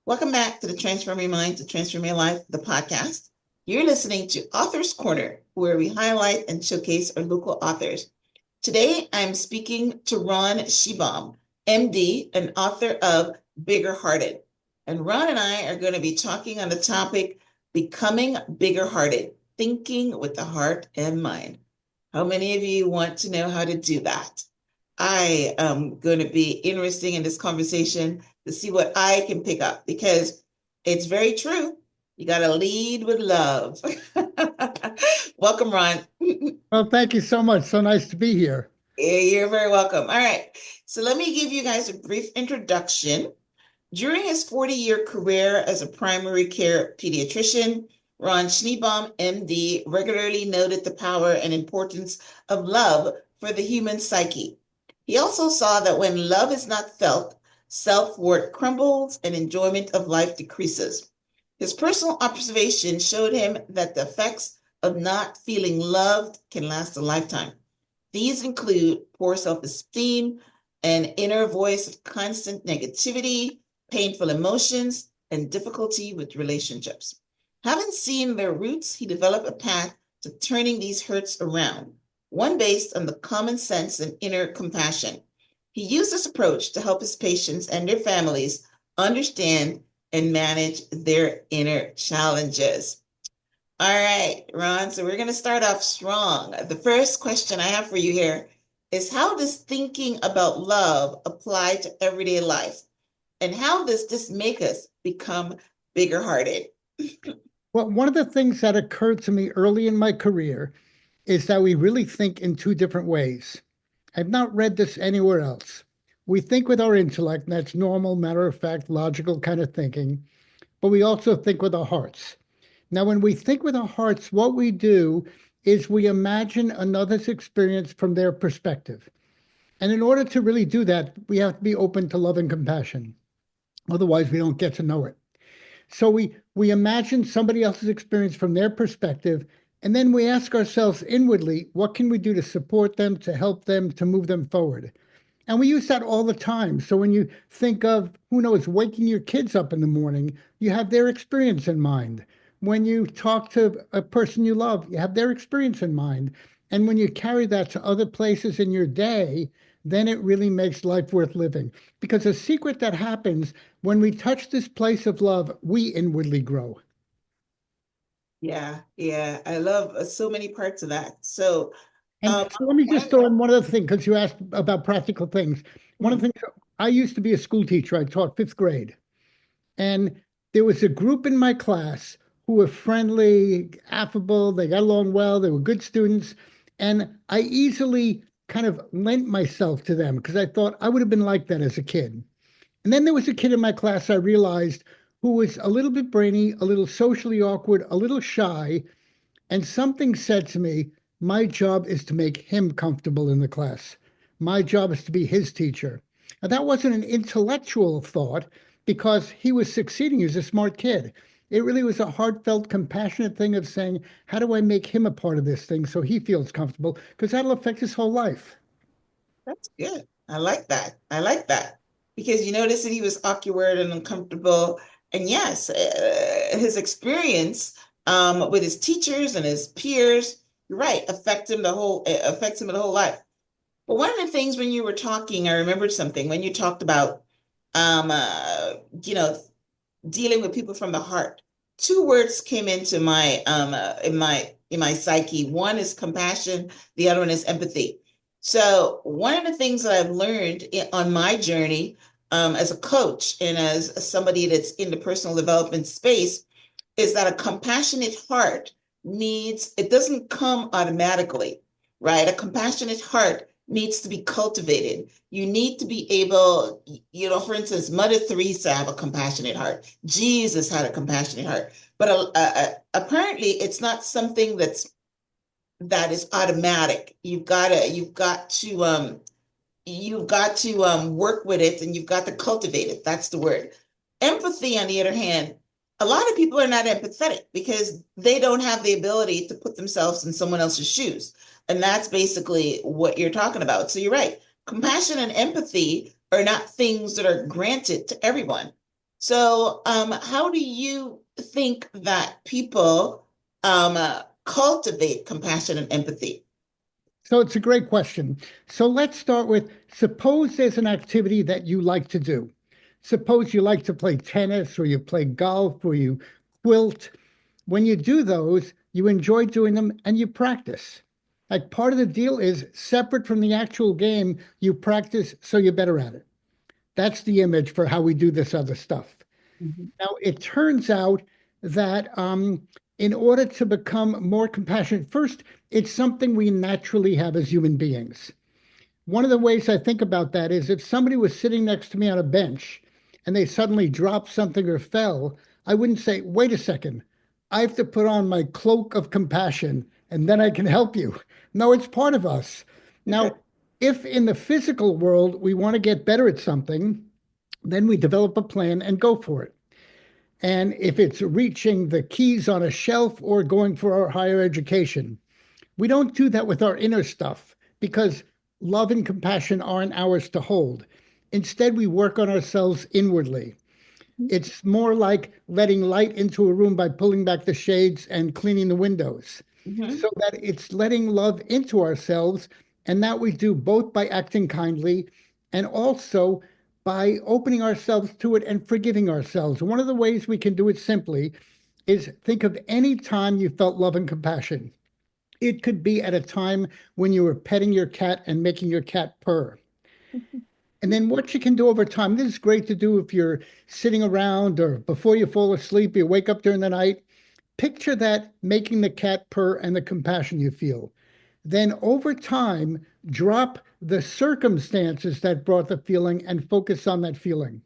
Welcome back to the Transform Your Mind to Transform Your Life, the podcast. You're listening to Author's Corner, where we highlight and showcase our local authors. Today, I'm speaking to Ron Schneebaum, MD, and author of Bigger Hearted. And Ron and I are going to be talking on the topic, Becoming Bigger Hearted, Thinking with the Heart and Mind. How many of you want to know how to do that? I am going to be interested in this conversation to see what I can pick up because it's very true. You got to lead with love. Welcome, Ron. Well, thank you so much. So nice to be here. You're very welcome. All right. So let me give you guys a brief introduction. During his 40-year career as a primary care pediatrician, Ron Schneebaum, MD, regularly noted the power and importance of love for the human psyche. He also saw that when love is not felt, self-worth crumbles and enjoyment of life decreases. His personal observation showed him that the effects of not feeling loved can last a lifetime. These include poor self-esteem, an inner voice of constant negativity, painful emotions, and difficulty with relationships. Having seen their roots, he developed a path to turning these hurts around, one based on the common sense and inner compassion. He used this approach to help his patients and their families understand and manage their inner challenges. All right, Ron, so we're going to start off strong. The first question I have for you here is, how does thinking about love apply to everyday life? And how does this make us become bigger hearted? Well, one of the things that occurred to me early in my career is that we really think in two different ways. I've not read this anywhere else. We think with our intellect, and that's normal, matter of fact, logical kind of thinking, but we also think with our hearts. Now, when we think with our hearts, what we do is we imagine another's experience from their perspective. And in order to really do that, we have to be open to love and compassion. Otherwise, we don't get to know it. So we imagine somebody else's experience from their perspective, and then we ask ourselves inwardly, what can we do to support them, to help them, to move them forward? And we use that all the time. So when you think of, who knows, waking your kids up in the morning, you have their experience in mind. When you talk to a person you love, you have their experience in mind. And when you carry that to other places in your day, then it really makes life worth living. Because a secret that happens when we touch this place of love, we inwardly grow. Yeah, I love so many parts of that. So, And um, so let me just one, throw in one other thing, because you asked about practical things. One of mhm, the things, I used to be a school teacher. I taught fifth grade. And there was a group in my class who were friendly, affable, they got along well, they were good students. And I easily kind of lent myself to them because I thought I would have been like that as a kid. And then there was a kid in my class I realized who was a little bit brainy, a little socially awkward, a little shy. And something said to me, my job is to make him comfortable in the class. My job is to be his teacher. And that wasn't an intellectual thought because he was succeeding. He was a smart kid. It really was a heartfelt, compassionate thing of saying, how do I make him a part of this thing so he feels comfortable? Because that'll affect his whole life. that's good. I like that. I like that because you notice that he was awkward and uncomfortable. And yes, his experience with his teachers and his peers, you're right, affects him the whole life. But one of the things when you were talking, I remembered something when you talked about, um, uh, you know, dealing with people from the heart. Two words came into my in my psyche. One is compassion. The other one is empathy. So one of the things that I've learned on my journey as a coach and as somebody that's in the personal development space is that a compassionate heart it doesn't come automatically, right? A compassionate heart needs to be cultivated. You need to be able, for instance, Mother Teresa had a compassionate heart. Jesus had a compassionate heart. But apparently it's not something that is automatic. You've got to work with it and you've got to cultivate it. That's the word. Empathy, on the other hand, a lot of people are not empathetic because they don't have the ability to put themselves in someone else's shoes. And that's basically what you're talking about. So you're right. Compassion and empathy are not things that are granted to everyone. So, how do you think that people cultivate compassion and empathy? So it's a great question. So let's start with suppose there's an activity that you like to do. Suppose you like to play tennis or you play golf or you quilt. When you do those, you enjoy doing them and you practice. Like part of the deal is separate from the actual game, you practice so you're better at it. That's the image for how we do this other stuff. Mhm. Now, it turns out that in order to become more compassionate, first, it's something we naturally have as human beings. One of the ways I think about that is if somebody was sitting next to me on a bench and they suddenly dropped something or fell, I wouldn't say, wait a second, I have to put on my cloak of compassion and then I can help you. No, it's part of us. Now, if in the physical world we want to get better at something, then we develop a plan and go for it. And if it's reaching the keys on a shelf or going for our higher education, we don't do that with our inner stuff because love and compassion aren't ours to hold. Instead, we work on ourselves inwardly. It's more like letting light into a room by pulling back the shades and cleaning the windows, Mhm. so that it's letting love into ourselves. And that we do both by acting kindly and also by opening ourselves to it and forgiving ourselves. One of the ways we can do it simply is think of any time you felt love and compassion. It could be at a time when you were petting your cat and making your cat purr. And then what you can do over time, this is great to do if you're sitting around or before you fall asleep, you wake up during the night. Picture that making the cat purr and the compassion you feel. Then over time, drop the circumstances that brought the feeling and focus on that feeling.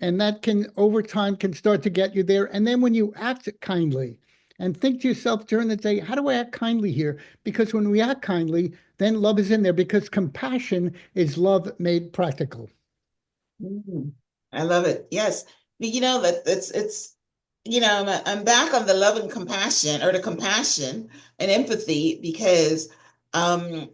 And that can over time can start to get you there. And then when you act kindly and think to yourself during the day, how do I act kindly here? Because when we act kindly, then love is in there because compassion is love made practical. Mm, I love it. Yes. That it's I'm back on the love and compassion or the compassion and empathy because when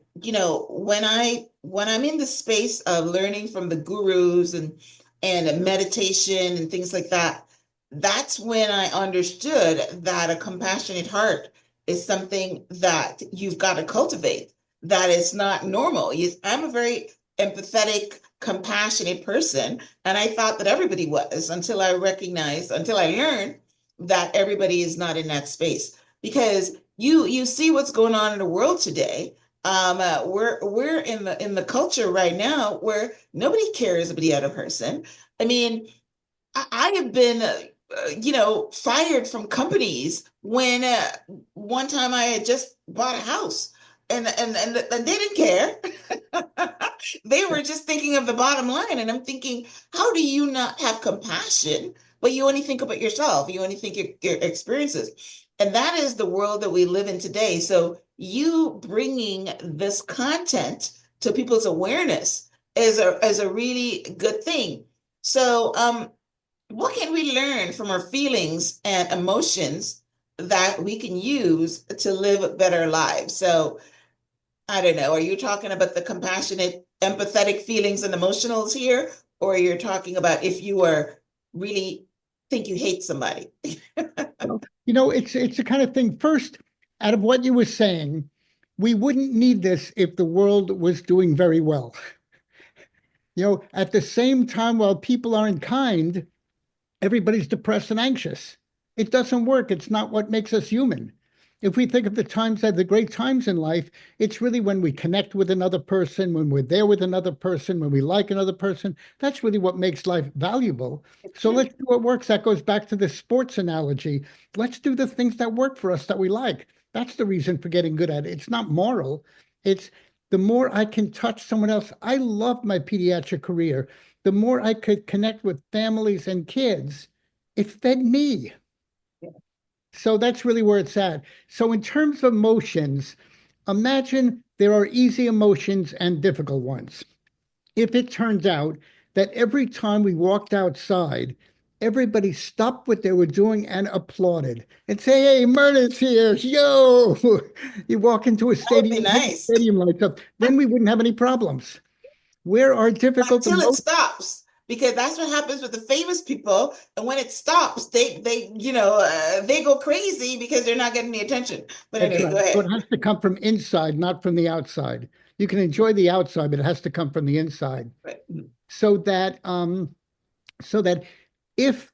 I'm in the space of learning from the gurus and meditation and things like that, that's when I understood that a compassionate heart is something that you've got to cultivate. That is not normal. I'm a very empathetic, compassionate person. And I thought that everybody was until I learned that everybody is not in that space. Because you see what's going on in the world today. We're in the culture right now where nobody cares about the other person. I mean, I have been, fired from companies when one time I had just bought a house and they didn't care. They were just thinking of the bottom line. And I'm thinking, how do you not have compassion, but you only think about yourself? You only think your experiences. And that is the world that we live in today. So you bringing this content to people's awareness is a really good thing. So, what can we learn from our feelings and emotions that we can use to live better lives? So, I don't know. Are you talking about the compassionate, empathetic feelings and emotionals here? Or you're talking about if you are really think you hate somebody? Well, it's the kind of thing. First, out of what you were saying, we wouldn't need this if the world was doing very well. At the same time, while people aren't kind, everybody's depressed and anxious. It doesn't work. It's not what makes us human. If we think of the times that the great times in life, it's really when we connect with another person, when we're there with another person, when we like another person. That's really what makes life valuable. It's So true. let's do what works. That goes back to the sports analogy. Let's do the things that work for us that we like. That's the reason for getting good at it. It's not moral. It's the more I can touch someone else. I love my pediatric career. The more I could connect with families and kids, it fed me. So that's really where it's at. So, in terms of emotions, imagine there are easy emotions and difficult ones. If it turns out that every time we walked outside, everybody stopped what they were doing and applauded and say, "Hey, Myrna's here. Yo." You walk into a That would be stadium, the nice stadium lights up, then we wouldn't have any problems. Where are difficult until it emotions? stops. because that's what happens with the famous people. And when it stops, they go crazy because they're not getting the attention. But That's anyway, right. go So ahead. it has to come from inside, not from the outside. You can enjoy the outside, but it has to come from the inside. Right. So that so that if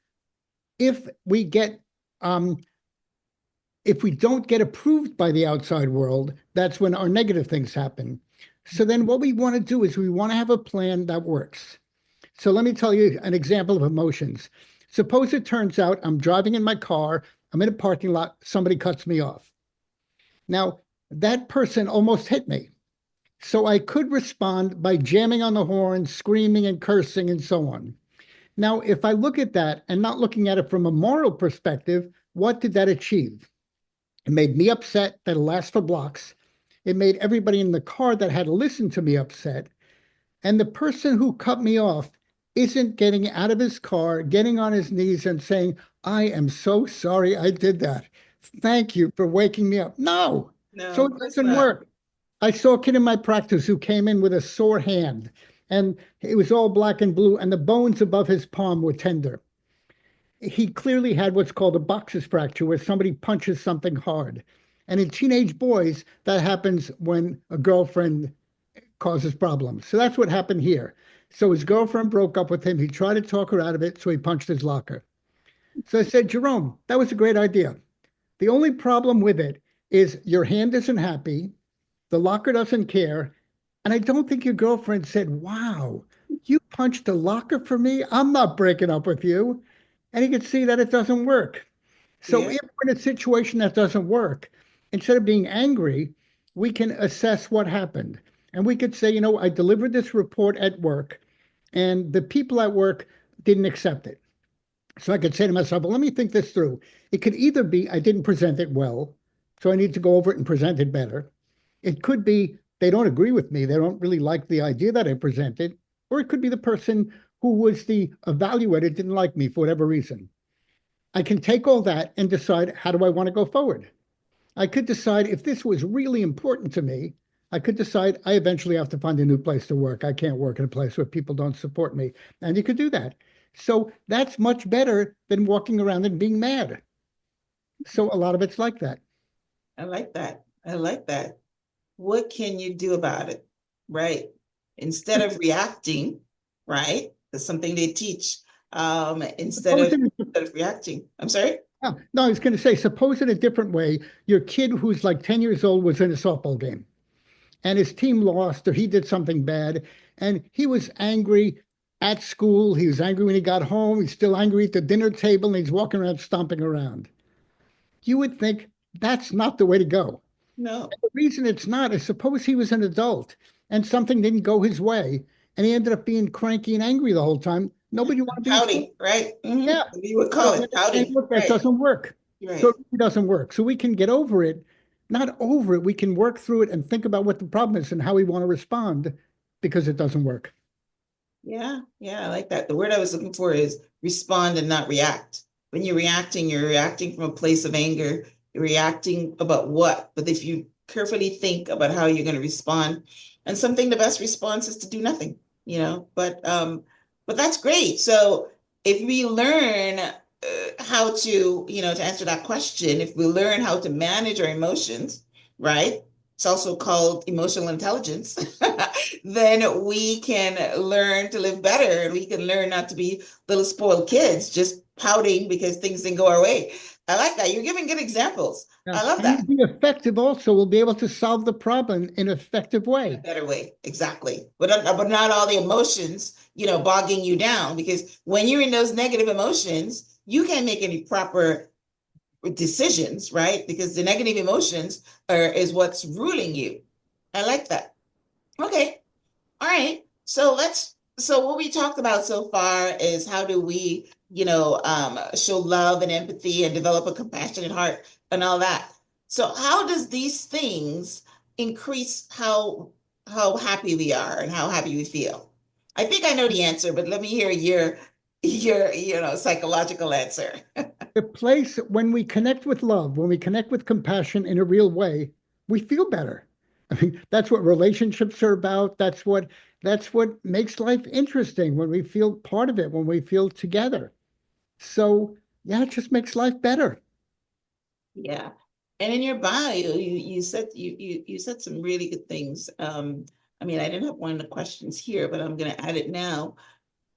if we get um if we don't get approved by the outside world, that's when our negative things happen. So then what we want to do is we want to have a plan that works. So let me tell you an example of emotions. Suppose it turns out I'm driving in my car, I'm in a parking lot, somebody cuts me off. Now, that person almost hit me. So I could respond by jamming on the horn, screaming and cursing and so on. Now, if I look at that and not looking at it from a moral perspective, what did that achieve? It made me upset that'll last for blocks. It made everybody in the car that had to listen to me upset. And the person who cut me off isn't getting out of his car, getting on his knees and saying, I am so sorry I did that. Thank you for waking me up. No. No, So of it course doesn't not. work. I saw a kid in my practice who came in with a sore hand, and it was all black and blue, and the bones above his palm were tender. He clearly had what's called a boxer's fracture, where somebody punches something hard. And in teenage boys, that happens when a girlfriend causes problems. So that's what happened here. So his girlfriend broke up with him. He tried to talk her out of it, so he punched his locker. So I said, Jerome, that was a great idea. The only problem with it is your hand isn't happy, the locker doesn't care, and I don't think your girlfriend said, wow, you punched a locker for me? I'm not breaking up with you. And he could see that it doesn't work. So Yeah. if we're in a situation that doesn't work, instead of being angry, we can assess what happened. And we could say, I delivered this report at work, and the people at work didn't accept it. So I could say to myself, well, let me think this through. It could either be I didn't present it well, so I need to go over it and present it better. It could be they don't agree with me. They don't really like the idea that I presented. Or it could be the person who was the evaluator didn't like me for whatever reason. I can take all that and decide how do I want to go forward. I could decide if this was really important to me. I could decide I eventually have to find a new place to work. I can't work in a place where people don't support me. And you could do that. So that's much better than walking around and being mad. So a lot of it's like that. I like that. I like that. What can you do about it? Right. Instead of reacting, right? That's something they teach. Instead Suppose of in instead of reacting. I'm sorry? no, I was going to say, suppose in a different way, your kid who's like 10 years old was in a softball game and his team lost or he did something bad and he was angry at school. He was angry when he got home. He's still angry at the dinner table and he's walking around stomping around. You would think that's not the way to go. No. The reason it's not is suppose he was an adult and something didn't go his way and he ended up being cranky and angry the whole time. Nobody want to be his friend. Pouting, right? Yeah. You would So, call it and pouting, look, that right? doesn't work. So Right. it really doesn't work. So we can get over it, not over it. We can work through it and think about what the problem is and how we want to respond because it doesn't work. Yeah, yeah, I like that. The word I was looking for is respond and not react. When you're reacting from a place of anger. You're reacting about what? But if you carefully think about how you're going to respond, and something the best response is to do nothing, but that's great. So if we learn how to answer that question, if we learn how to manage our emotions, right? It's also called emotional intelligence. Then we can learn to live better and we can learn not to be little spoiled kids just pouting because things didn't go our way. I like that. You're giving good examples. Yeah. I love And that. we'll be effective also. We'll be able to solve the problem in an effective In a way. better way. Exactly. But not all the emotions bogging you down because when you're in those negative emotions, you can't make any proper decisions, right? Because the negative emotions is what's ruling you. I like that. Okay. All right. So what we talked about so far is how do we show love and empathy and develop a compassionate heart and all that. So how does these things increase how happy we are and how happy we feel? I think I know the answer, but let me hear your psychological answer. The place when we connect with love, when we connect with compassion in a real way, we feel better. I mean, that's what relationships are about. That's what That's what makes life interesting when we feel part of it, when we feel together. So, yeah, it just makes life better. Yeah. And in your bio, you said you said some really good things. I mean, I didn't have one of the questions here, but I'm gonna add it now.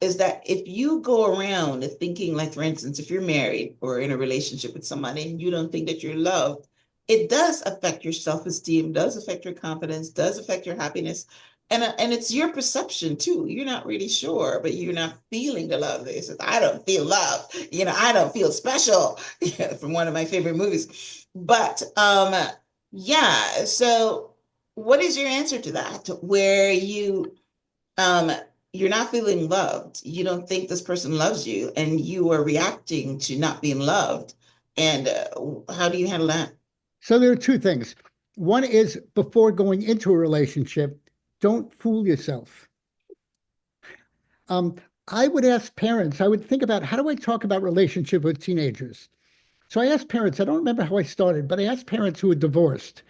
Is that if you go around thinking, like, for instance, if you're married or in a relationship with somebody and you don't think that you're loved, it does affect your self-esteem, does affect your confidence, does affect your happiness. And it's your perception too. You're not really sure, but you're not feeling the love. It says, I don't feel loved. I don't feel special. From one of my favorite movies. But yeah, so what is your answer to that? Where um you're not feeling loved, you don't think this person loves you, and you are reacting to not being loved, and how do you handle that? So, there are two things. One is before going into a relationship, don't fool yourself. Um, I would ask parents, I would think about how do I talk about relationship with teenagers? So I asked parents, I don't remember how I started, but I asked parents who are divorced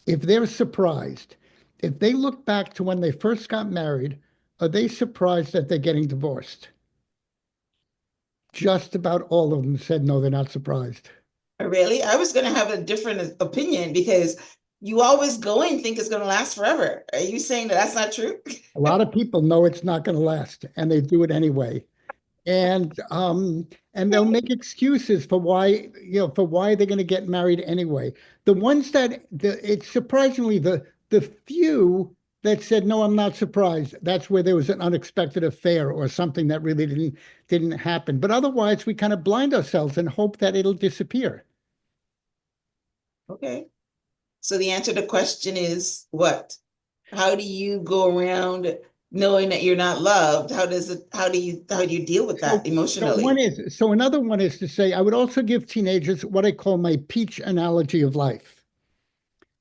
if they're surprised, if they look back to when they first got married, are they surprised that they're getting divorced? Just about all of them said no, they're not surprised. Really, I was going to have a different opinion because you always go and think it's going to last forever. Are you saying that that's not true? A lot of people know it's not going to last, and they do it anyway. And they'll make excuses for why, for why they're going to get married anyway. The ones that it's surprisingly the few that said no, I'm not surprised. That's where there was an unexpected affair or something that really didn't happen. But otherwise, we kind of blind ourselves and hope that it'll disappear. Okay, so the answer to the question is what? How do you go around knowing that you're not loved? How do you deal with that emotionally? So another one is to say I would also give teenagers what I call my peach analogy of life.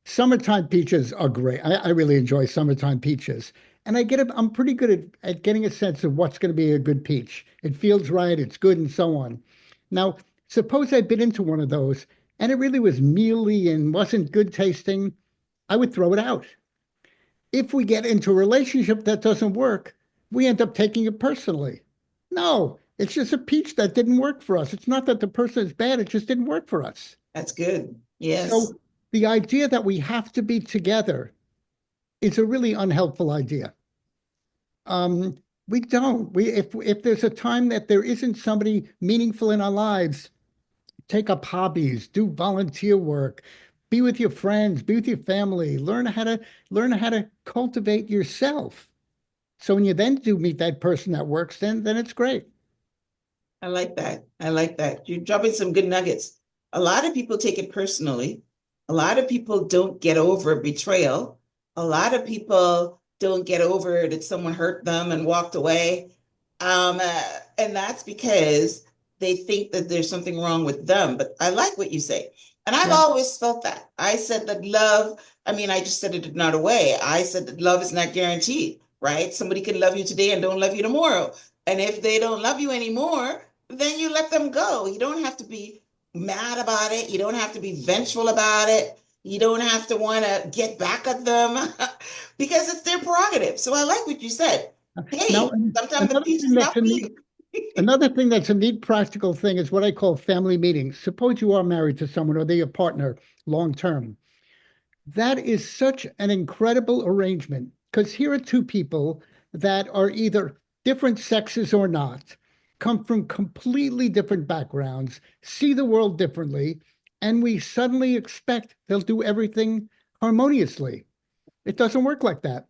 Summertime peaches are great. I really enjoy summertime peaches. And I'm pretty good at getting a sense of what's going to be a good peach. It feels right, it's good, and so on. Now, suppose I bit into one of those and it really was mealy and wasn't good tasting, I would throw it out. If we get into a relationship that doesn't work, we end up taking it personally. No, it's just a peach that didn't work for us. It's not that the person is bad, it just didn't work for us. That's good. Yes. So the idea that we have to be together is a really unhelpful idea. Um, we don't. If there's a time that there isn't somebody meaningful in our lives, take up hobbies, do volunteer work, be with your friends, be with your family, learn how to cultivate yourself. So when you then do meet that person that works, then it's great. I like that. I like that. You're dropping some good nuggets. A lot of people take it personally. A lot of people don't get over betrayal. A lot of people don't get over that someone hurt them and walked away. And that's because they think that there's something wrong with them. But I like what you say. And I've Yeah. always felt that. I said that love, I mean, I just said it another way. I said that love is not guaranteed, right? Somebody can love you today and don't love you tomorrow. And if they don't love you anymore, then you let them go. You don't have to be mad about it. You don't have to be vengeful about it. You don't have to want to get back at them because it's their prerogative. So I like what you said. Now, Hey, sometimes the another peach thing is that's not a for neat you. Another thing that's a neat practical thing is what I call family meetings. Suppose you are married to someone or they're your partner long term. That is such an incredible arrangement because here are two people that are either different sexes or not, come from completely different backgrounds, see the world differently, and we suddenly expect they'll do everything harmoniously. It doesn't work like that.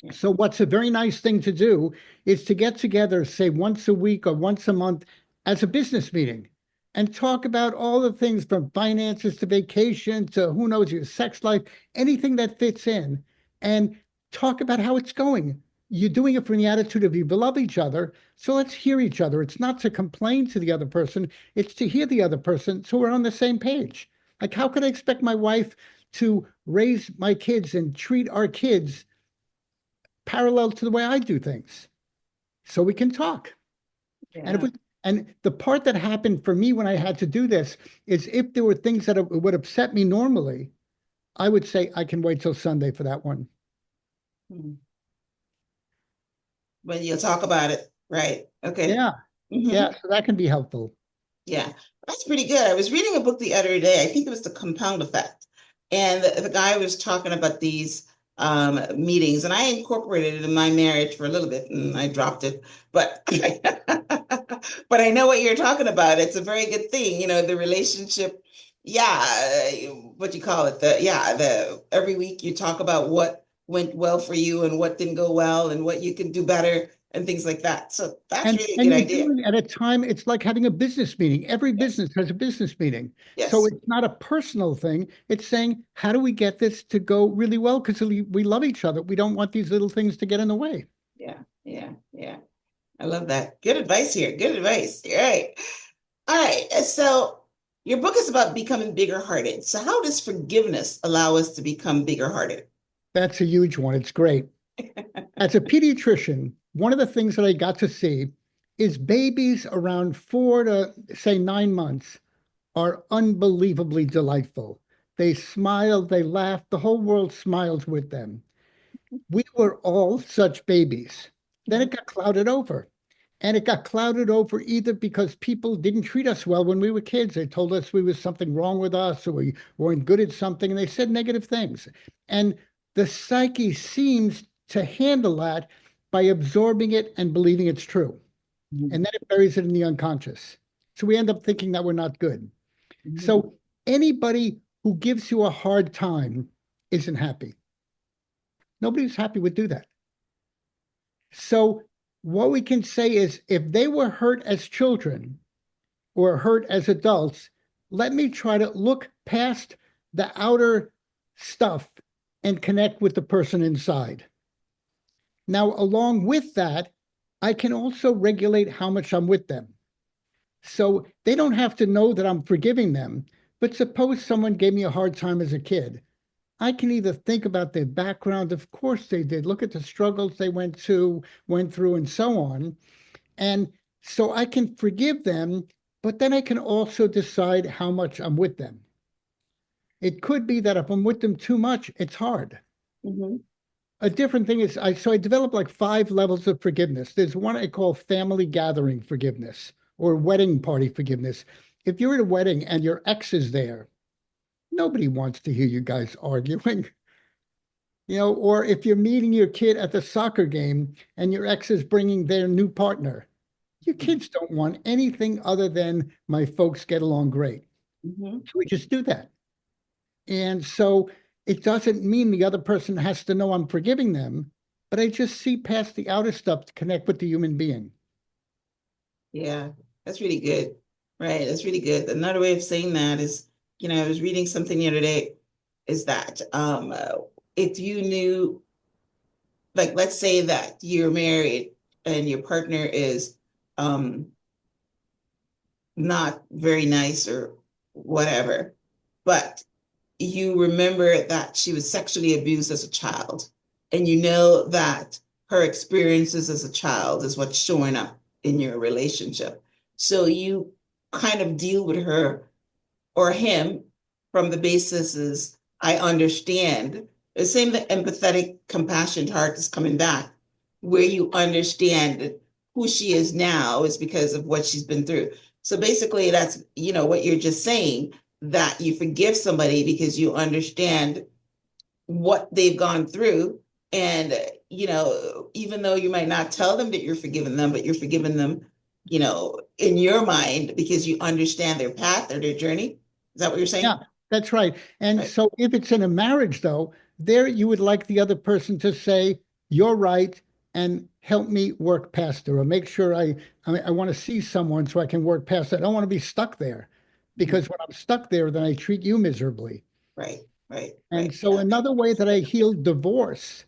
Yeah. So, what's a very nice thing to do is to get together, say once a week or once a month, as a business meeting and talk about all the things from finances to vacation to who knows your sex life, anything that fits in, and talk about how it's going. You're doing it from the attitude of you love each other. So, let's hear each other. It's not to complain to the other person, it's to hear the other person so we're on the same page. Like, how could I expect my wife to raise my kids and treat our kids parallel to the way I do things so we can talk. And if Yeah. we and the part that happened for me when I had to do this is if there were things that would upset me normally, I would say I can wait till Sunday for that one. Hmm. when you'll talk about it. Right. Okay. Yeah. Hmm. Yeah. So that can be helpful. Yeah, that's pretty good. I was reading a book the other day. I think it was The Compound Effect. And the guy was talking about these meetings, and I incorporated it in my marriage for a little bit and I dropped it. But but I know what you're talking about. It's a very good thing, the relationship. Yeah, what you call it? The every week you talk about what went well for you and what didn't go well and what you can do better and things like that. So that's really a And good you idea. do it at a time, it's like having a business meeting. Every Yes. business has a business meeting. So Yes. it's not a personal thing. It's saying, how do we get this to go really well? Because we love each other. We don't want these little things to get in the way. Yeah, yeah, yeah. I love that. Good advice here. Good advice. All right. All right. So your book is about becoming bigger hearted. So how does forgiveness allow us to become bigger hearted? That's a huge one. It's great. As a pediatrician, one of the things that I got to see is babies around 4 to say 9 months are unbelievably delightful. They smile, they laugh, the whole world smiles with them. We were all such babies. Then it got clouded over. And it got clouded over either because people didn't treat us well when we were kids. They told us we was something wrong with us or we weren't good at something, and they said negative things. And the psyche seems to handle that by absorbing it and believing it's true. Mhm, And then it buries it in the unconscious. So we end up thinking that we're not good. mhm, So anybody who gives you a hard time isn't happy. Nobody's happy would do that. So what we can say is if they were hurt as children or hurt as adults, let me try to look past the outer stuff and connect with the person inside. Now, along with that, I can also regulate how much I'm with them. So they don't have to know that I'm forgiving them. But suppose someone gave me a hard time as a kid. I can either think about their background, of course they did. Look at the struggles they went through, and so on. And so I can forgive them, but then I can also decide how much I'm with them. It could be that if I'm with them too much, it's hard. mhm, A different thing is I developed like 5 levels of forgiveness. There's one I call family gathering forgiveness or wedding party forgiveness. If you're at a wedding and your ex is there, nobody wants to hear you guys arguing. Or if you're meeting your kid at the soccer game and your ex is bringing their new partner, your kids don't want anything other than my folks get along great. mhm. So we just do that. And so it doesn't mean the other person has to know I'm forgiving them, but I just see past the outer stuff to connect with the human being. Yeah, that's really good. Right. That's really good. Another way of saying that is, I was reading something the other day, is that if you knew, like, let's say that you're married and your partner is um, not very nice or whatever, but you remember that she was sexually abused as a child, and you know that her experiences as a child is what's showing up in your relationship. So you kind of deal with her or him from the basis is I understand. The same the empathetic, compassionate heart is coming back, where you understand who she is now is because of what she's been through. So basically, that's what you're just saying, that you forgive somebody because you understand what they've gone through. And, even though you might not tell them that you're forgiving them, but you're forgiving them, in your mind because you understand their path or their journey. Is that what you're Yeah, saying? that's right. And Right. so if it's in a marriage, though, there you would like the other person to say, you're right, and help me work past it, or make sure I want to see someone so I can work past it. I don't want to be stuck there Mhm. because when I'm stuck there, then I treat you miserably. Right. Right. And Right. so Yeah. another way that I heal divorce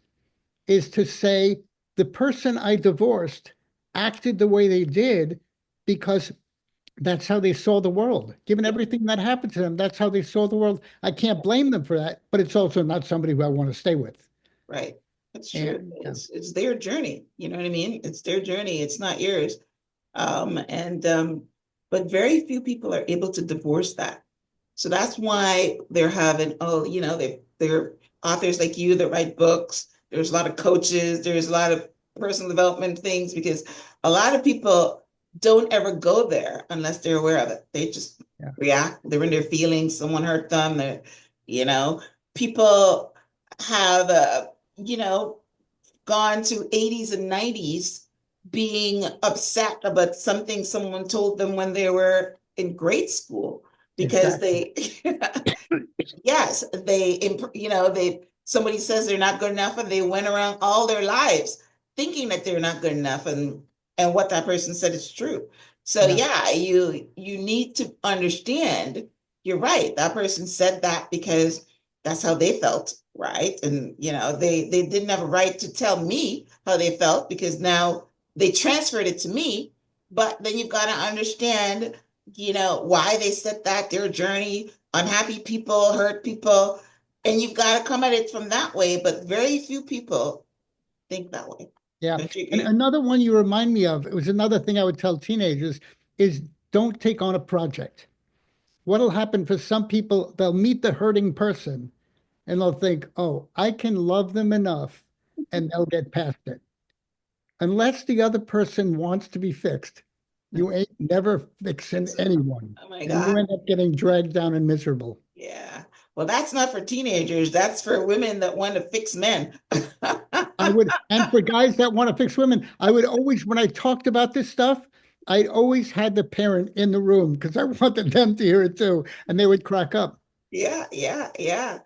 is to say the person I divorced acted the way they did because that's how they saw the world. Given Yeah. everything that happened to them, that's how they saw the world. I can't blame them for that, but it's also not somebody who I want to stay with. Right. That's true. And It's their journey. You know what I mean? It's their journey. It's not yours. And but very few people are able to divorce that. So that's why they're having, they're authors like you that write books. There's a lot of coaches. There's a lot of personal development things because a lot of people don't ever go there unless they're aware of it. They just Yeah, react, they're in their feelings, someone hurt them, you know, people have, you know, gone to 80s and 90s being upset about something someone told them when they were in grade school because exactly. they yes, somebody says they're not good enough and they went around all their lives thinking that they're not good enough and what that person said is true. So Yeah. yeah, you need to understand, you're right. That person said that because that's how they felt, right? And they didn't have a right to tell me how they felt because now they transferred it to me. But then you've got to understand, why they said that, their journey, unhappy people, hurt people, and you've got to come at it from that way. But very few people think that way. Yeah. Don't you And agree? another one you remind me of, it was another thing I would tell teenagers is don't take on a project. What'll happen for some people, they'll meet the hurting person and they'll think, oh, I can love them enough and they'll get past it. Unless the other person wants to be fixed, No. you ain't never fixing So, anyone. oh my And you God. end up getting dragged down and miserable. Yeah. Well, that's not for teenagers. That's for women that want to fix men. I would, and for guys that want to fix women, I would always, when I talked about this stuff, I always had the parent in the room because I wanted them to hear it too, and they would crack up. Yeah, yeah, yeah.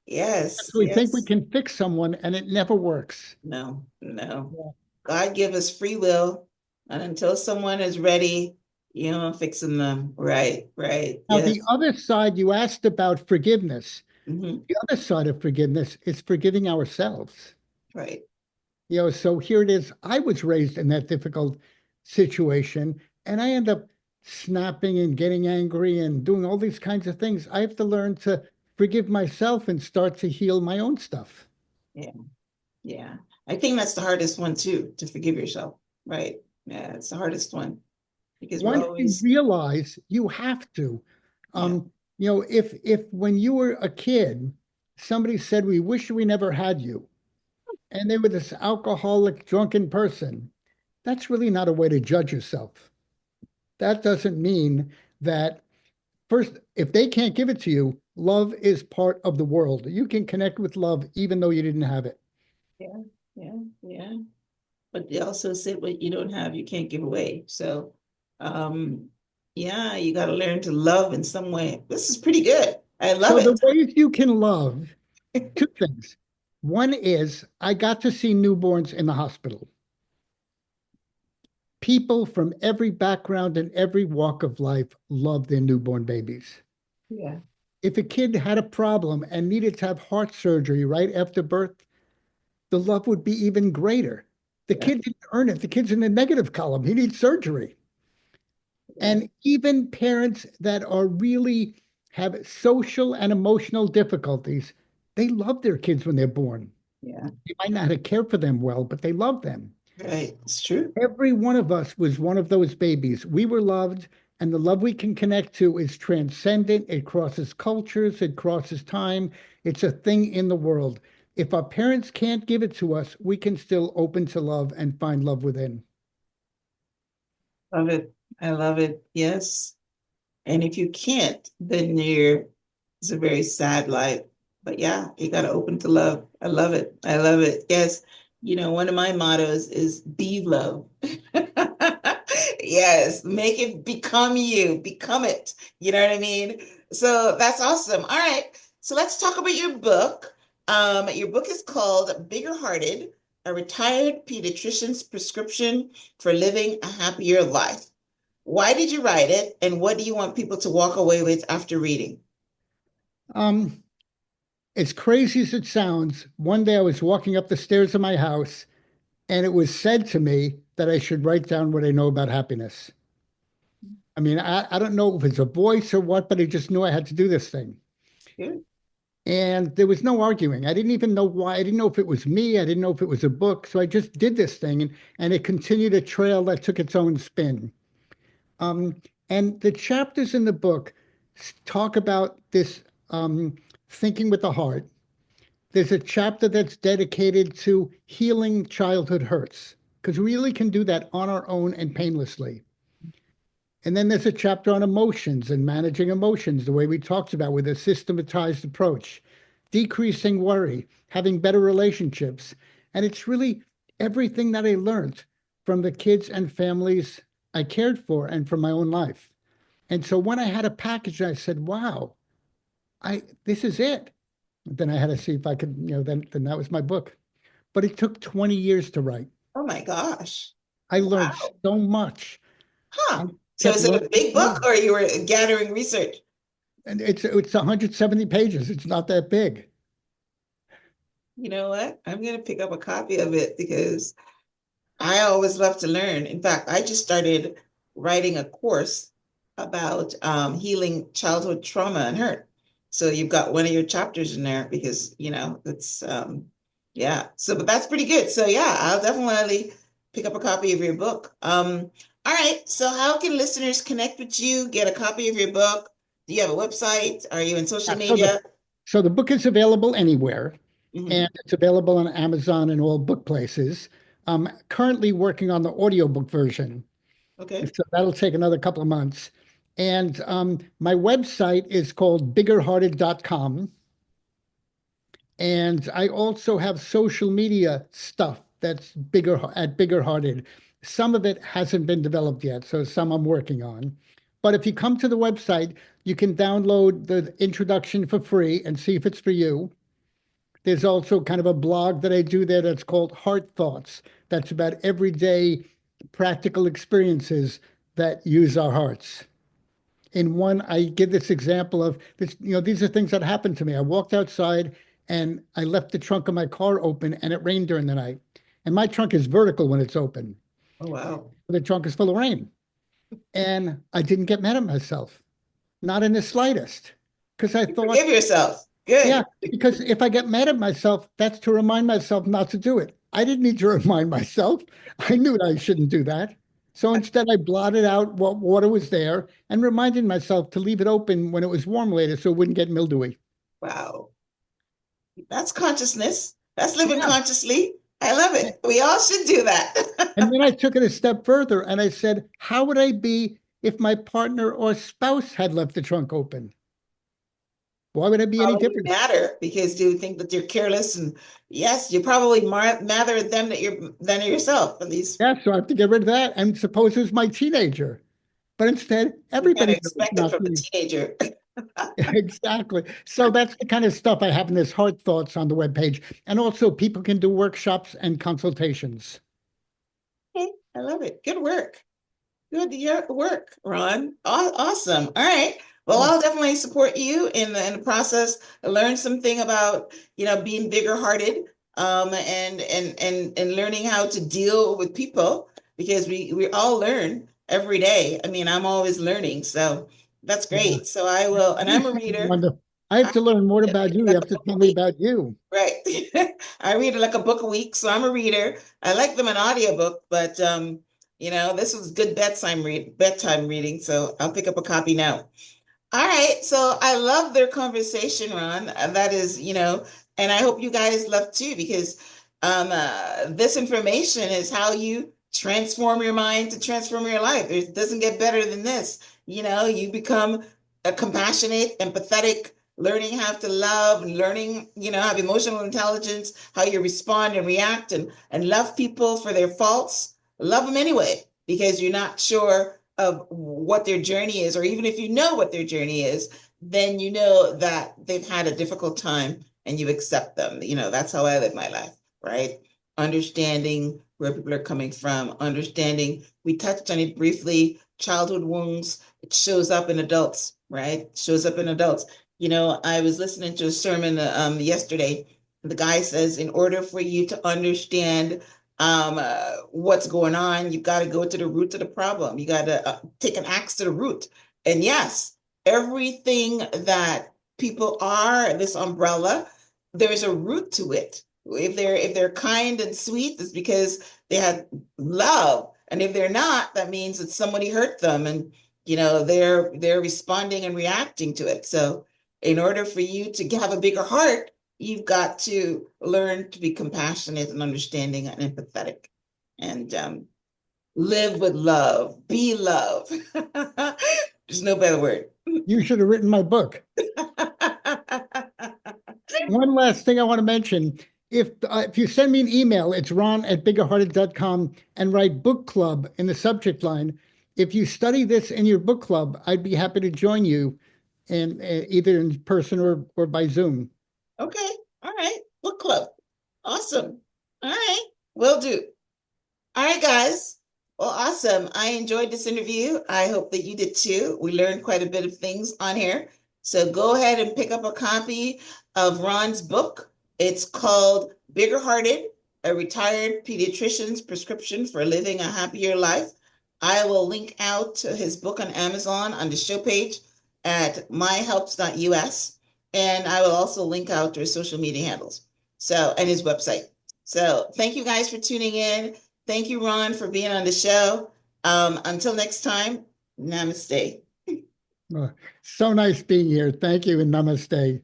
Yes, So we think we yes. can fix someone, and it never works. No, no. Yeah. God give us free will, and until someone is ready, fixing them. Right, right. Now, the Yes. other side, you asked about forgiveness. Hmm. The other side of forgiveness is forgiving ourselves. Right. So here it is. I was raised in that difficult situation, and I end up snapping and getting angry and doing all these kinds of things. I have to learn to forgive myself and start to heal my own stuff. Yeah, yeah. I think that's the hardest one too, to forgive yourself. Right. Yeah, it's the hardest one because we're Once you always, realize you have to, yeah, if when you were a kid, somebody said, "We wish we never had you," and they were this alcoholic, drunken person, that's really not a way to judge yourself. That doesn't mean that first, if they can't give it to you, love is part of the world. You can connect with love even though you didn't have it. yeah, yeah, yeah. But they also said what you don't have, you can't give away. So, um, yeah, you got to learn to love in some way. This is pretty good. I love So the it. ways you can love, two things. One is I got to see newborns in the hospital. People from every background and every walk of life love their newborn babies. Yeah, If a kid had a problem and needed to have heart surgery right after birth, the love would be even greater. The yeah, kid didn't earn it. The kid's in the negative column. He needs surgery. yeah, And even parents that are really have social and emotional difficulties, they love their kids when they're born. yeah. They might not care for them well, but they love them. Right. It's true. Every one of us was one of those babies. We were loved, and the love we can connect to is transcendent. It crosses cultures, it crosses time. It's a thing in the world. If our parents can't give it to us, we can still open to love and find love within. Love it. I love it. Yes. And if you can't, then it's a very sad life. But yeah, you got to open to love. I love it. I love it. Yes. One of my mottos is be love. Yes, make it become you, become it. You know what I mean? So that's awesome. All right. So let's talk about your book. Your book is called Bigger Hearted, a retired pediatrician's prescription for living a happier life. Why did you write it, and what do you want people to walk away with after reading? Um, as crazy as it sounds, one day I was walking up the stairs of my house, and it was said to me that I should write down what I know about happiness. I mean, I don't know if it's a voice or what, but I just knew I had to do this thing. Good. And there was no arguing. I didn't even know why. I didn't know if it was me. I didn't know if it was a book. So I just did this thing, and it continued a trail that took its own spin. Um, and the chapters in the book talk about this thinking with the heart. There's a chapter that's dedicated to healing childhood hurts, because we really can do that on our own and painlessly. And then there's a chapter on emotions and managing emotions, the way we talked about with a systematized approach, decreasing worry, having better relationships. And it's really everything that I learned from the kids and families I cared for and from my own life. And so when I had a package, I said, wow, I this is it. Then I had to see if I could, then that was my book. But it took 20 years to write. Oh my gosh. I learned Wow. so much Huh. and So kept is it learning a big more. book or you were gathering research? And it's 170 pages. It's not that big. You know what? I'm going to pick up a copy of it because I always love to learn. In fact, I just started writing a course about healing childhood trauma and hurt. So you've got one of your chapters in there because, it's, yeah. So, but that's pretty good. So, yeah, I'll definitely pick up a copy of your book. All right. So, how can listeners connect with you, get a copy of your book? Do you have a website? Are you in social Yeah, media? so the book is available anywhere, and Hmm. it's available on Amazon and all book places. I'm currently working on the audiobook version, Okay. so that'll take another couple of months. And my website is called biggerhearted.com. And I also have social media stuff that's bigger hearted. Some of it hasn't been developed yet, so some I'm working on. But if you come to the website, you can download the introduction for free and see if it's for you. There's also kind of a blog that I do there that's called Heart Thoughts. That's about everyday practical experiences that use our hearts. In one, I give this example of this, these are things that happened to me. I walked outside and I left the trunk of my car open and it rained during the night. And my trunk is vertical when it's open. Oh, wow. The trunk is full of rain. And I didn't get mad at myself, not in the slightest. Because I You thought, forgive yourself. yeah, Good. because if I get mad at myself, that's to remind myself not to do it. I didn't need to remind myself. I knew that I shouldn't do that. So instead, I blotted out what water was there and reminded myself to leave it open when it was warm later so it wouldn't get mildewy. Wow. That's consciousness. That's living Yeah. consciously. I love it. We all should do that. And then I took it a step further and I said, how would I be if my partner or spouse had left the trunk open? Why would I be any Probably different? matter because you think that you're careless, and yes, you probably matter at them than yourself. At least Yeah, so I have to get rid of that. And suppose it's my teenager. But instead, you kind everybody of knows expect it not from the to. teenager. Exactly. So that's the kind of stuff I have in this Heart Thoughts on the webpage. And also, people can do workshops and consultations. Okay, I love it. Good work. Good work, Ron. Awesome. All right. Well, Yeah. I'll definitely support you in the process. I learned something about, being bigger hearted, and learning how to deal with people because we all learn every day. I mean, I'm always learning, so that's Yeah. great. So I will, and I'm a Anytime, reader. Wanda. I have I to learn more read about you. You like have a to book a tell me week, about you. right? I read like a book a week, so I'm a reader. I like them an audiobook, but this was good bedtime reading, so I'll pick up a copy now. All right, so I love their conversation, Ron. That is, and I hope you guys love too, because this information is how you transform your mind to transform your life. It doesn't get better than this. You become a compassionate, empathetic, learning how to love, learning, have emotional intelligence, how you respond and react and love people for their faults. Love them anyway, because you're not sure of what their journey is, or even if you know what their journey is, then you know that they've had a difficult time and you accept them. That's how I live my life, right? Understanding where people are coming from, understanding, we touched on it briefly, childhood wounds, it shows up in adults, right? It shows up in adults. I was listening to a sermon yesterday. The guy says, in order for you to understand what's going on, you got to go to the root of the problem. You got to take an axe to the root. And yes, everything that people are, this umbrella, there's a root to it. If they're kind and sweet, it's because they had love. And if they're not, that means that somebody hurt them, and they're responding and reacting to it. So in order for you to have a bigger heart, you've got to learn to be compassionate and understanding and empathetic, and live with love, be love. There's no better word. You should have written my book. One last thing I want to mention. If you send me an email, it's ron@biggerhearted.com, and write book club in the subject line. If you study this in your book club, I'd be happy to join you, and either in person or by Zoom. Okay. All right. Book club. Awesome. All right. Will do. All right, guys. Well, awesome. I enjoyed this interview. I hope that you did too. We learned quite a bit of things on here. So go ahead and pick up a copy of Ron's book. It's called Bigger Hearted, a retired pediatrician's prescription for living a happier life. I will link out to his book on Amazon on the show page at myhelps.us. And I will also link out to his social media handles. So, and his website. So thank you guys for tuning in. Thank you, Ron, for being on the show. Until next time, namaste. So nice being here. Thank you and namaste.